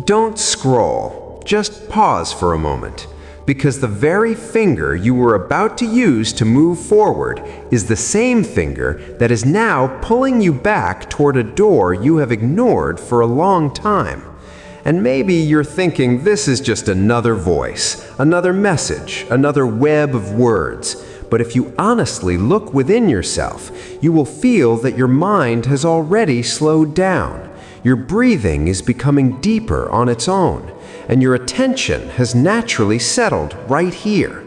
Don't scroll. Just pause for a moment, because the very finger you were about to use to move forward is the same finger that is now pulling you back toward a door you have ignored for a long time. And maybe you're thinking this is just another voice, another message, another web of words. But if you honestly look within yourself, you will feel that your mind has already slowed down. Your breathing is becoming deeper on its own, and your attention has naturally settled right here.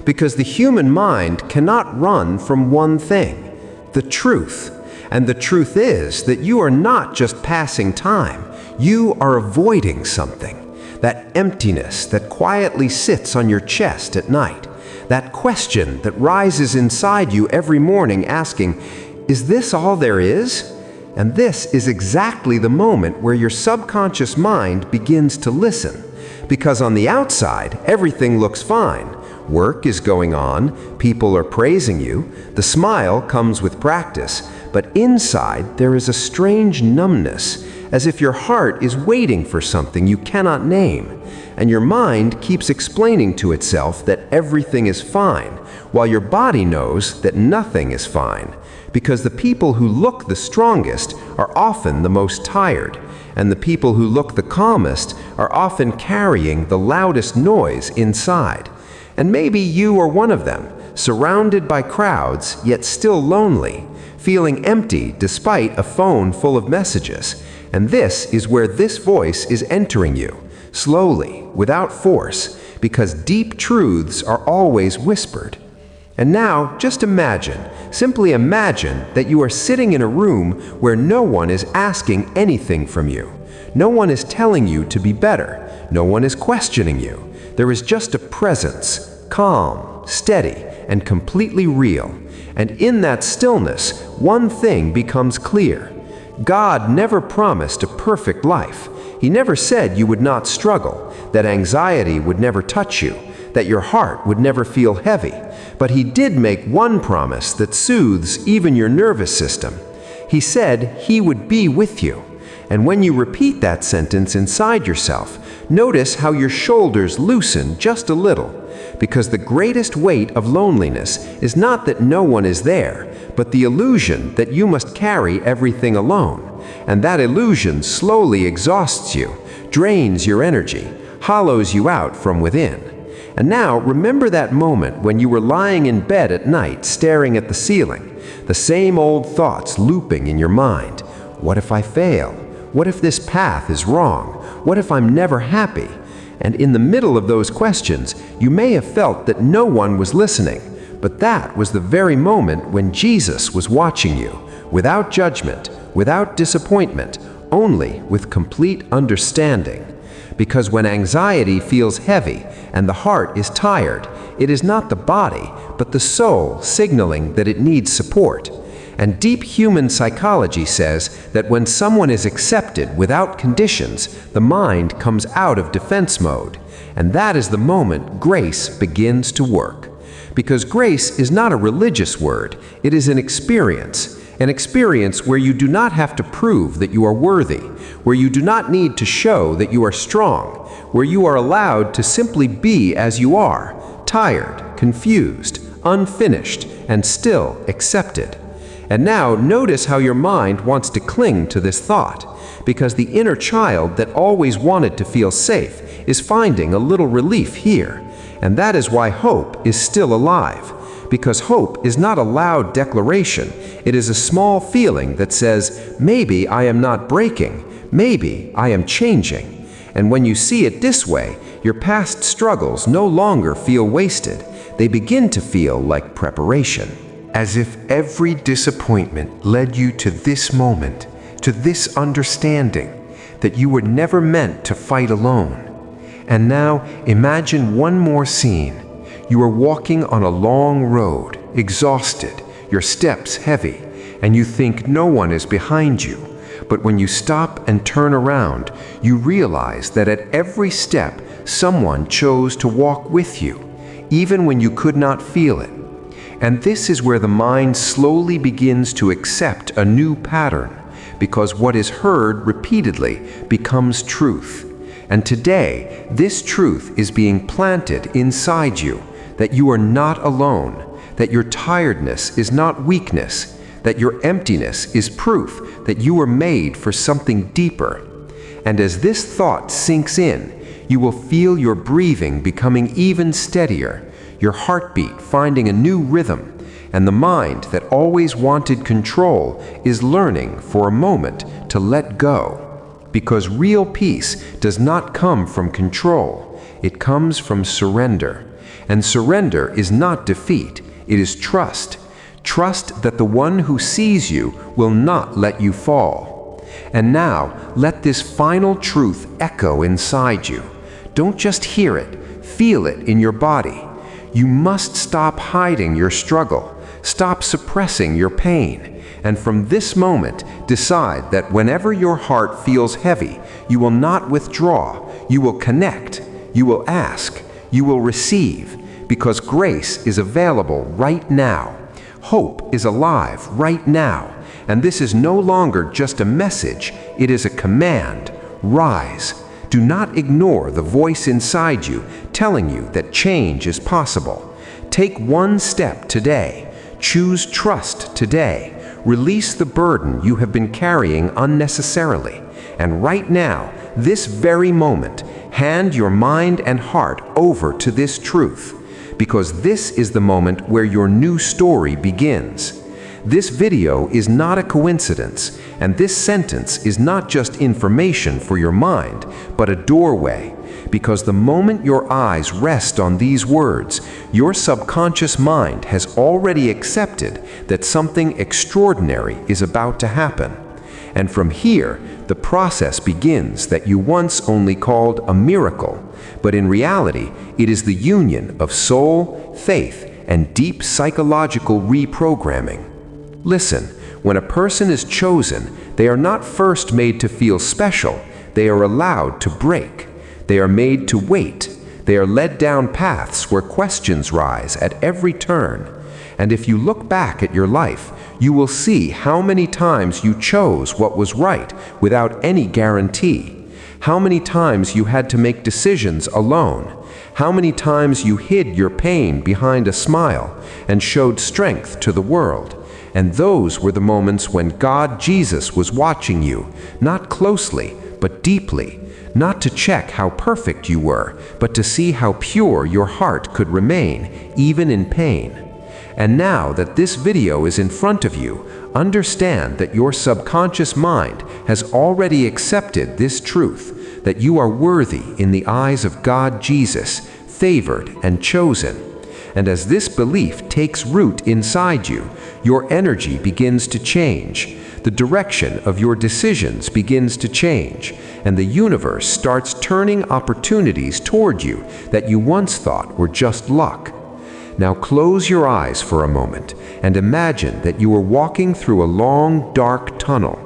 Because the human mind cannot run from one thing, the truth. And the truth is that you are not just passing time, you are avoiding something. That emptiness that quietly sits on your chest at night. That question that rises inside you every morning asking, is this all there is? And this is exactly the moment where your subconscious mind begins to listen. Because on the outside, everything looks fine. Work is going on, people are praising you, the smile comes with practice, but inside there is a strange numbness, as if your heart is waiting for something you cannot name, and your mind keeps explaining to itself that everything is fine, while your body knows that nothing is fine. Because the people who look the strongest are often the most tired, and the people who look the calmest are often carrying the loudest noise inside. And maybe you are one of them, surrounded by crowds, yet still lonely, feeling empty despite a phone full of messages. And this is where this voice is entering you, slowly, without force, because deep truths are always whispered. And now, just imagine, simply imagine that you are sitting in a room where no one is asking anything from you. No one is telling you to be better. No one is questioning you. There is just a presence, calm, steady, and completely real. And in that stillness, one thing becomes clear. God never promised a perfect life. He never said you would not struggle, that anxiety would never touch you, that your heart would never feel heavy. But He did make one promise that soothes even your nervous system. He said He would be with you. And when you repeat that sentence inside yourself, notice how your shoulders loosen just a little. Because the greatest weight of loneliness is not that no one is there, but the illusion that you must carry everything alone. And that illusion slowly exhausts you, drains your energy, hollows you out from within. And now remember that moment when you were lying in bed at night staring at the ceiling, the same old thoughts looping in your mind. What if I fail? What if this path is wrong? What if I'm never happy? And in the middle of those questions, you may have felt that no one was listening, but that was the very moment when Jesus was watching you, without judgment, without disappointment, only with complete understanding. Because when anxiety feels heavy and the heart is tired, it is not the body, but the soul signaling that it needs support. And deep human psychology says that when someone is accepted without conditions, the mind comes out of defense mode. And that is the moment grace begins to work. Because grace is not a religious word, it is an experience where you do not have to prove that you are worthy, where you do not need to show that you are strong, where you are allowed to simply be as you are, tired, confused, unfinished, and still accepted. And now notice how your mind wants to cling to this thought, because the inner child that always wanted to feel safe is finding a little relief here. And that is why hope is still alive. Because hope is not a loud declaration, it is a small feeling that says, maybe I am not breaking, maybe I am changing. And when you see it this way, your past struggles no longer feel wasted. They begin to feel like preparation. As if every disappointment led you to this moment, to this understanding, that you were never meant to fight alone. And now imagine one more scene. You are walking on a long road, exhausted, your steps heavy, and you think no one is behind you. But when you stop and turn around, you realize that at every step, someone chose to walk with you, even when you could not feel it. And this is where the mind slowly begins to accept a new pattern, because what is heard repeatedly becomes truth. And today, this truth is being planted inside you, that you are not alone, that your tiredness is not weakness, that your emptiness is proof that you were made for something deeper. And as this thought sinks in, you will feel your breathing becoming even steadier, your heartbeat finding a new rhythm, and the mind that always wanted control is learning for a moment to let go. Because real peace does not come from control, it comes from surrender. And surrender is not defeat, it is trust. Trust that the one who sees you will not let you fall. And now, let this final truth echo inside you. Don't just hear it, feel it in your body. You must stop hiding your struggle, stop suppressing your pain, and from this moment, decide that whenever your heart feels heavy, you will not withdraw, you will connect, you will ask, you will receive, because grace is available right now. Hope is alive right now, and this is no longer just a message, it is a command. Rise. Do not ignore the voice inside you telling you that change is possible. Take one step today. Choose trust today. Release the burden you have been carrying unnecessarily. And right now, this very moment, hand your mind and heart over to this truth, because this is the moment where your new story begins. This video is not a coincidence, and this sentence is not just information for your mind, but a doorway. Because the moment your eyes rest on these words, your subconscious mind has already accepted that something extraordinary is about to happen. And from here, the process begins that you once only called a miracle, but in reality, it is the union of soul, faith, and deep psychological reprogramming. Listen, when a person is chosen, they are not first made to feel special, they are allowed to break. They are made to wait. They are led down paths where questions rise at every turn. And if you look back at your life, you will see how many times you chose what was right without any guarantee. How many times you had to make decisions alone. How many times you hid your pain behind a smile and showed strength to the world. And those were the moments when God Jesus was watching you, not closely, but deeply. Not to check how perfect you were, but to see how pure your heart could remain, even in pain. And now that this video is in front of you, understand that your subconscious mind has already accepted this truth, that you are worthy in the eyes of God Jesus, favored and chosen. And as this belief takes root inside you, your energy begins to change. The direction of your decisions begins to change, and the universe starts turning opportunities toward you that you once thought were just luck. Now close your eyes for a moment and imagine that you are walking through a long, dark tunnel,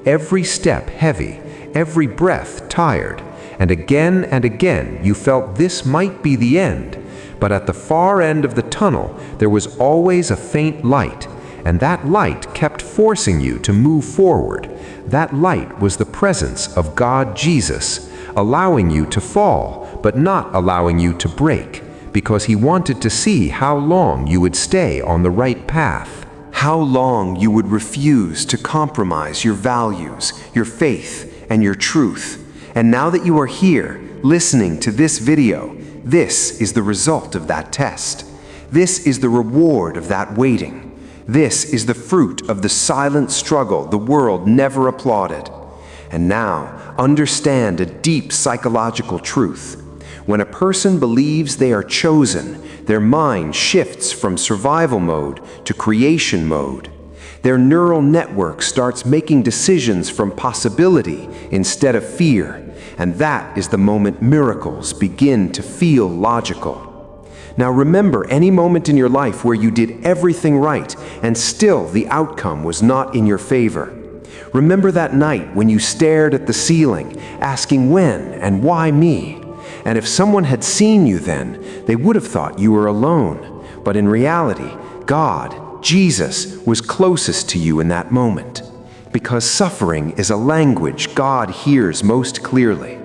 every step heavy, every breath tired, and again you felt this might be the end. But at the far end of the tunnel, there was always a faint light, and that light kept forcing you to move forward. That light was the presence of God Jesus, allowing you to fall, but not allowing you to break, because He wanted to see how long you would stay on the right path, how long you would refuse to compromise your values, your faith, and your truth. And now that you are here, listening to this video, this is the result of that test. This is the reward of that waiting. This is the fruit of the silent struggle the world never applauded. And now, understand a deep psychological truth. When a person believes they are chosen, their mind shifts from survival mode to creation mode. Their neural network starts making decisions from possibility instead of fear, and that is the moment miracles begin to feel logical. Now remember any moment in your life where you did everything right and still the outcome was not in your favor. Remember that night when you stared at the ceiling, asking when and why me? And if someone had seen you then, they would have thought you were alone. But in reality, God, Jesus, was closest to you in that moment. Because suffering is a language God hears most clearly.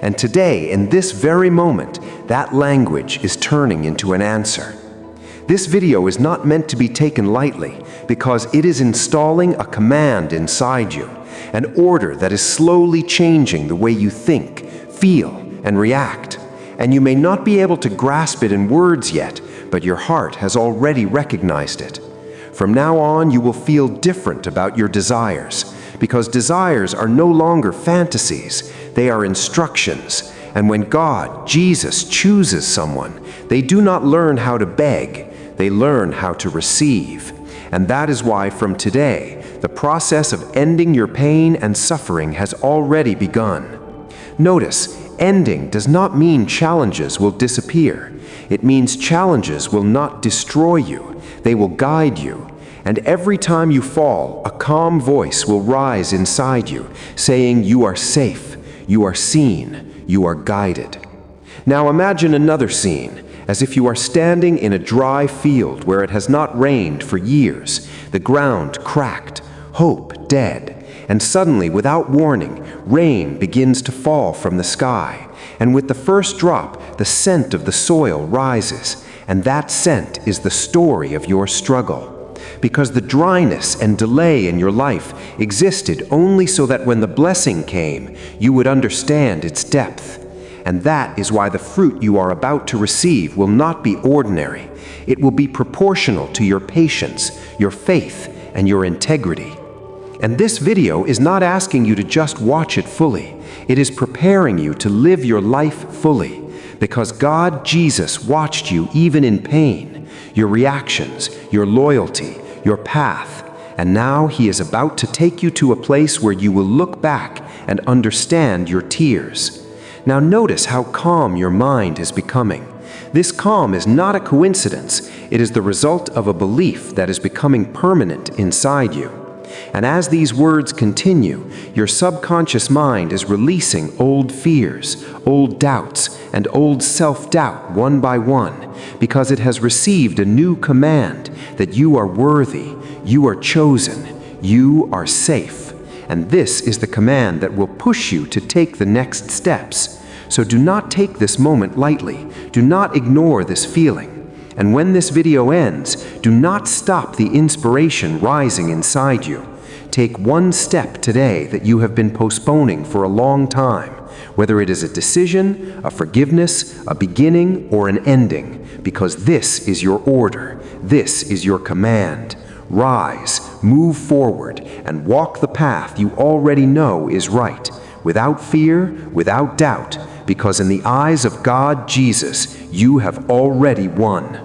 And today, in this very moment, that language is turning into an answer. This video is not meant to be taken lightly because it is installing a command inside you, an order that is slowly changing the way you think, feel, and react. And you may not be able to grasp it in words yet, but your heart has already recognized it. From now on, you will feel different about your desires, because desires are no longer fantasies, they are instructions. And when God, Jesus, chooses someone, they do not learn how to beg, they learn how to receive. And that is why from today, the process of ending your pain and suffering has already begun. Notice, ending does not mean challenges will disappear. It means challenges will not destroy you, they will guide you. And every time you fall, a calm voice will rise inside you, saying you are safe, you are seen, you are guided. Now imagine another scene, as if you are standing in a dry field where it has not rained for years, the ground cracked, hope dead, and suddenly, without warning, rain begins to fall from the sky. And with the first drop, the scent of the soil rises, and that scent is the story of your struggle. Because the dryness and delay in your life existed only so that when the blessing came, you would understand its depth. And that is why the fruit you are about to receive will not be ordinary. It will be proportional to your patience, your faith, and your integrity. And this video is not asking you to just watch it fully. It is preparing you to live your life fully, because God, Jesus, watched you even in pain, your reactions, your loyalty, your path, and now He is about to take you to a place where you will look back and understand your tears. Now notice how calm your mind is becoming. This calm is not a coincidence. It is the result of a belief that is becoming permanent inside you. And as these words continue, your subconscious mind is releasing old fears, old doubts, and old self-doubt one by one, because it has received a new command that you are worthy, you are chosen, you are safe. And this is the command that will push you to take the next steps. So do not take this moment lightly. Do not ignore this feeling. And when this video ends, do not stop the inspiration rising inside you. Take one step today that you have been postponing for a long time, whether it is a decision, a forgiveness, a beginning, or an ending, because this is your order, this is your command. Rise, move forward, and walk the path you already know is right, without fear, without doubt, because in the eyes of God, Jesus, you have already won.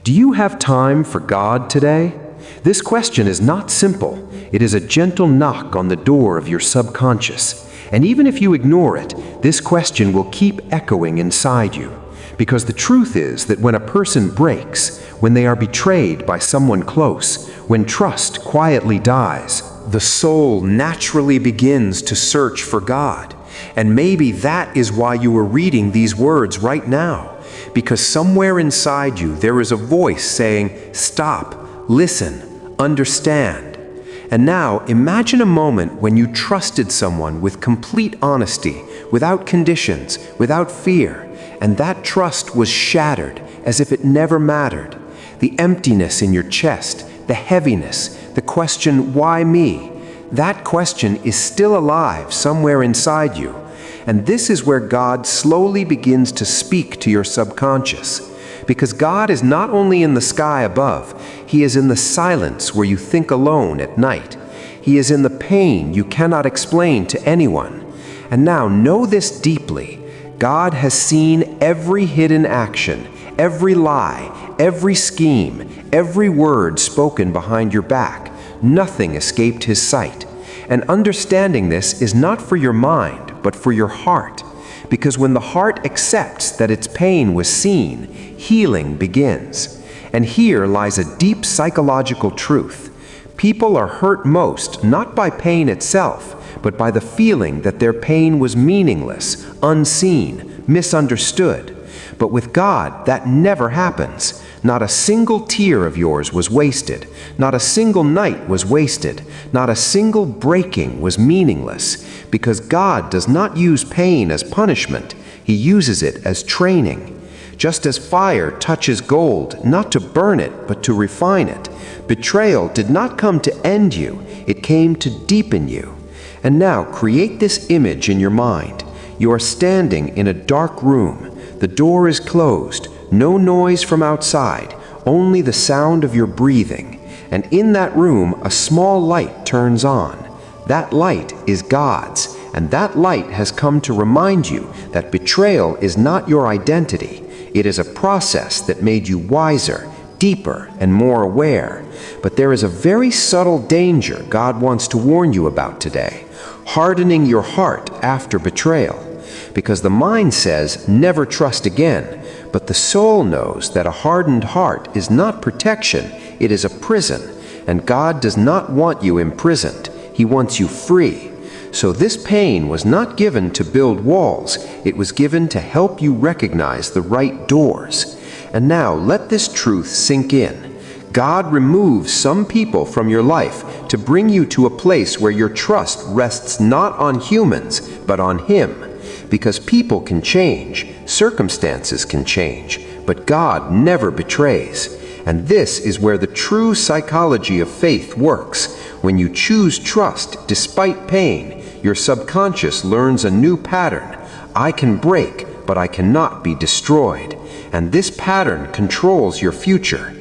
Do you have time for God today? This question is not simple. It is a gentle knock on the door of your subconscious. And even if you ignore it, this question will keep echoing inside you. Because the truth is that when a person breaks, when they are betrayed by someone close, when trust quietly dies, the soul naturally begins to search for God. And maybe that is why you are reading these words right now. Because somewhere inside you there is a voice saying, stop, listen, understand. And now imagine a moment when you trusted someone with complete honesty, without conditions, without fear, and that trust was shattered as if it never mattered. The emptiness in your chest, the heaviness, the question, why me? That question is still alive somewhere inside you. And this is where God slowly begins to speak to your subconscious. Because God is not only in the sky above, He is in the silence where you think alone at night. He is in the pain you cannot explain to anyone. And now know this deeply. God has seen every hidden action, every lie, every scheme, every word spoken behind your back. Nothing escaped His sight. And understanding this is not for your mind, but for your heart. Because when the heart accepts that its pain was seen, healing begins. And here lies a deep psychological truth. People are hurt most not by pain itself, but by the feeling that their pain was meaningless, unseen, misunderstood. But with God, that never happens. Not a single tear of yours was wasted. Not a single night was wasted. Not a single breaking was meaningless, because God does not use pain as punishment. He uses it as training. Just as fire touches gold, not to burn it, but to refine it, betrayal did not come to end you, it came to deepen you. And now create this image in your mind. You are standing in a dark room. The door is closed, no noise from outside, only the sound of your breathing. And in that room, a small light turns on. That light is God's, and that light has come to remind you that betrayal is not your identity. It is a process that made you wiser, deeper, and more aware. But there is a very subtle danger God wants to warn you about today: hardening your heart after betrayal. Because the mind says, never trust again, but the soul knows that a hardened heart is not protection, it is a prison, and God does not want you imprisoned. He wants you free. So this pain was not given to build walls, it was given to help you recognize the right doors. And now let this truth sink in. God removes some people from your life to bring you to a place where your trust rests not on humans, but on Him. Because people can change, circumstances can change, but God never betrays. And this is where the true psychology of faith works. When you choose trust despite pain, your subconscious learns a new pattern. I can break, but I cannot be destroyed. And this pattern controls your future.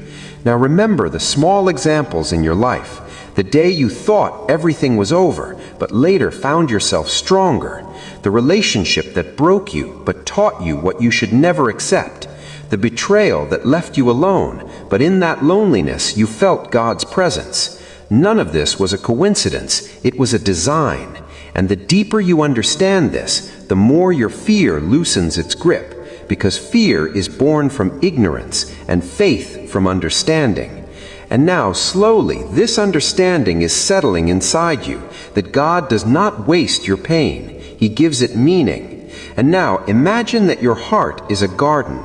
Now remember the small examples in your life. The day you thought everything was over, but later found yourself stronger. The relationship that broke you, but taught you what you should never accept. The betrayal that left you alone, but in that loneliness you felt God's presence. None of this was a coincidence, it was a design. And the deeper you understand this, the more your fear loosens its grip, because fear is born from ignorance and faith from understanding. And now, slowly, this understanding is settling inside you, that God does not waste your pain, He gives it meaning. And now, imagine that your heart is a garden.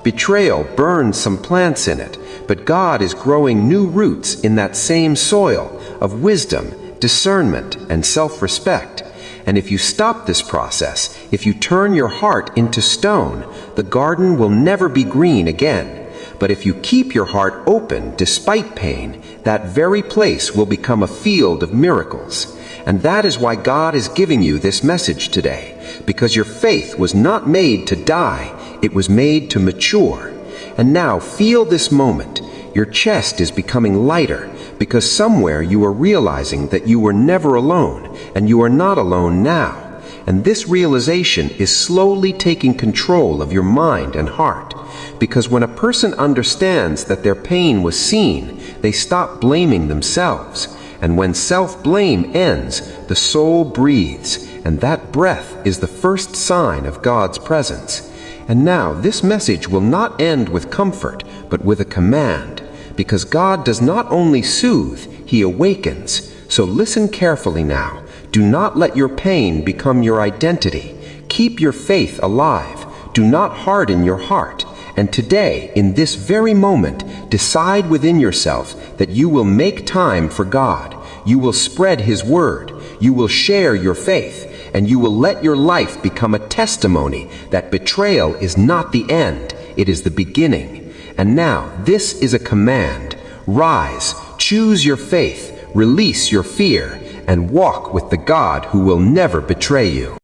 Betrayal burns some plants in it, but God is growing new roots in that same soil of wisdom, discernment, and self-respect. And if you stop this process, if you turn your heart into stone, the garden will never be green again. But if you keep your heart open despite pain, that very place will become a field of miracles. And that is why God is giving you this message today, because your faith was not made to die, it was made to mature. And now feel this moment. Your chest is becoming lighter, because somewhere you are realizing that you were never alone, and you are not alone now. And this realization is slowly taking control of your mind and heart. Because when a person understands that their pain was seen, they stop blaming themselves. And when self-blame ends, the soul breathes, and that breath is the first sign of God's presence. And now this message will not end with comfort, but with a command. Because God does not only soothe, He awakens. So listen carefully now. Do not let your pain become your identity. Keep your faith alive. Do not harden your heart. And today, in this very moment, decide within yourself that you will make time for God. You will spread His word. You will share your faith. And you will let your life become a testimony that betrayal is not the end, it is the beginning. And now, this is a command. Rise, choose your faith, release your fear, and walk with the God who will never betray you.